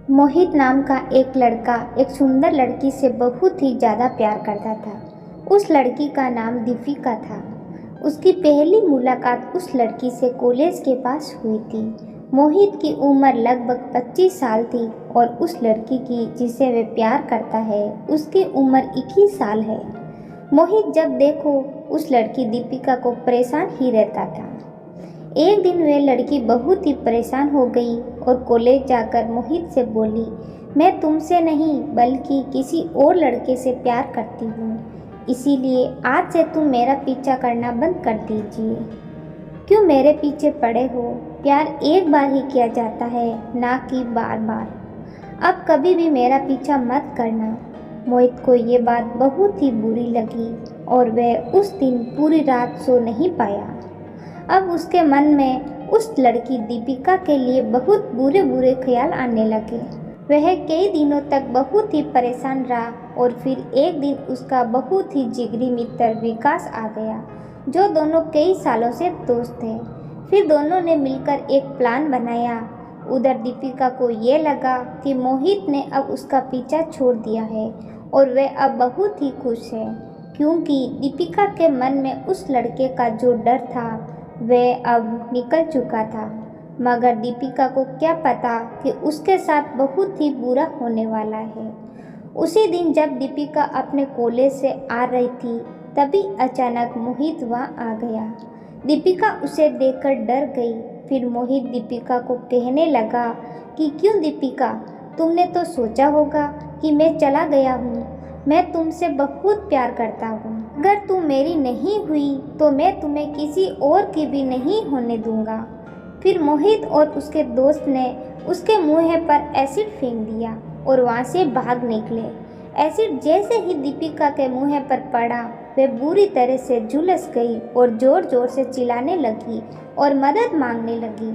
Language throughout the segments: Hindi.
मोहित नाम का एक लड़का एक सुंदर लड़की से बहुत ही ज़्यादा प्यार करता था। उस लड़की का नाम दीपिका था। उसकी पहली मुलाकात उस लड़की से कॉलेज के पास हुई थी। मोहित की उम्र लगभग 25 साल थी और उस लड़की की जिसे वे प्यार करता है उसकी उम्र 21 साल है। मोहित जब देखो उस लड़की दीपिका को परेशान ही रहता था। एक दिन वह लड़की बहुत ही परेशान हो गई और कॉलेज जाकर मोहित से बोली, मैं तुमसे नहीं बल्कि किसी और लड़के से प्यार करती हूँ, इसीलिए आज से तुम मेरा पीछा करना बंद कर दीजिए। क्यों मेरे पीछे पड़े हो? प्यार एक बार ही किया जाता है, ना कि बार बार। अब कभी भी मेरा पीछा मत करना। मोहित को ये बात बहुत ही बुरी लगी और वह उस दिन पूरी रात सो नहीं पाया। अब उसके मन में उस लड़की दीपिका के लिए बहुत बुरे बुरे ख्याल आने लगे। वह कई दिनों तक बहुत ही परेशान रहा और फिर एक दिन उसका बहुत ही जिगरी मित्र विकास आ गया, जो दोनों कई सालों से दोस्त थे। फिर दोनों ने मिलकर एक प्लान बनाया। उधर दीपिका को ये लगा कि मोहित ने अब उसका पीछा छोड़ दिया है और वह अब बहुत ही खुश है, क्योंकि दीपिका के मन में उस लड़के का जो डर था वह अब निकल चुका था। मगर दीपिका को क्या पता कि उसके साथ बहुत ही बुरा होने वाला है। उसी दिन जब दीपिका अपने कॉलेज से आ रही थी, तभी अचानक मोहित वहाँ आ गया। दीपिका उसे देखकर डर गई। फिर मोहित दीपिका को कहने लगा कि क्यों दीपिका, तुमने तो सोचा होगा कि मैं चला गया हूँ। मैं तुमसे बहुत प्यार करता हूँ। अगर तुम मेरी नहीं हुई तो मैं तुम्हें किसी और की भी नहीं होने दूंगा। फिर मोहित और उसके दोस्त ने उसके मुंह पर एसिड फेंक दिया और वहाँ से भाग निकले। एसिड जैसे ही दीपिका के मुंह पर पड़ा, वह बुरी तरह से झुलस गई और जोर जोर से चिल्लाने लगी और मदद मांगने लगी।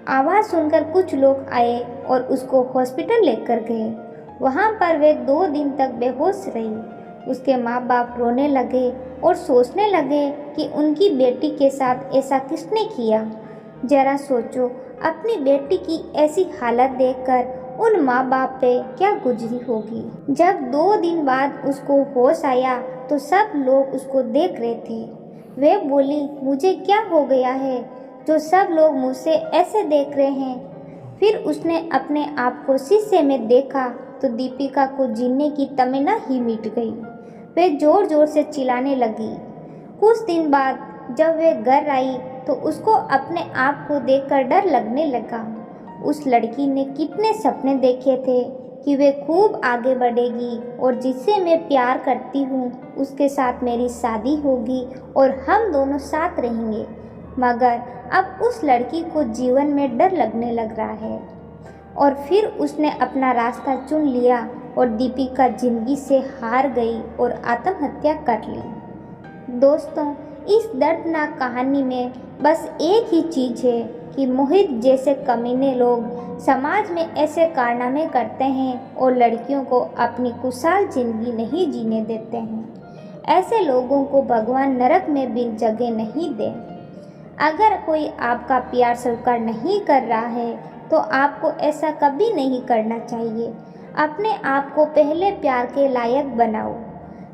आवाज़ सुनकर कुछ लोग आए और उसको हॉस्पिटल लेकर गए। वहाँ पर वे 2 दिन तक बेहोश रही। उसके माँ बाप रोने लगे और सोचने लगे कि उनकी बेटी के साथ ऐसा किसने किया। जरा सोचो, अपनी बेटी की ऐसी हालत देखकर उन माँ बाप पे क्या गुजरी होगी। जब 2 दिन बाद उसको होश आया तो सब लोग उसको देख रहे थे। वे बोली, मुझे क्या हो गया है जो सब लोग मुझसे ऐसे देख रहे हैं। फिर उसने अपने आप को शीशे में देखा तो दीपिका को जीने की तमन्ना ही मिट गई। वे जोर जोर से चिल्लाने लगी। कुछ दिन बाद जब वे घर आई तो उसको अपने आप को देखकर डर लगने लगा। उस लड़की ने कितने सपने देखे थे कि वे खूब आगे बढ़ेगी और जिससे मैं प्यार करती हूँ उसके साथ मेरी शादी होगी और हम दोनों साथ रहेंगे। मगर अब उस लड़की को जीवन में डर लगने लग रहा है और फिर उसने अपना रास्ता चुन लिया और दीपिका जिंदगी से हार गई और आत्महत्या कर ली। दोस्तों, इस दर्दनाक कहानी में बस एक ही चीज़ है कि मोहित जैसे कमीने लोग समाज में ऐसे कारनामे करते हैं और लड़कियों को अपनी खुशहाल जिंदगी नहीं जीने देते हैं। ऐसे लोगों को भगवान नरक में भी जगह नहीं दे। अगर कोई आपका प्यार स्वीकार नहीं कर रहा है तो आपको ऐसा कभी नहीं करना चाहिए। अपने आप को पहले प्यार के लायक बनाओ।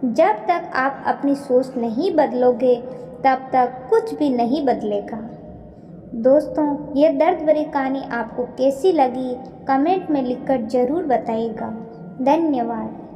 जब तक आप अपनी सोच नहीं बदलोगे तब तक कुछ भी नहीं बदलेगा। दोस्तों, ये दर्द भरी कहानी आपको कैसी लगी कमेंट में लिखकर ज़रूर बताइएगा। धन्यवाद।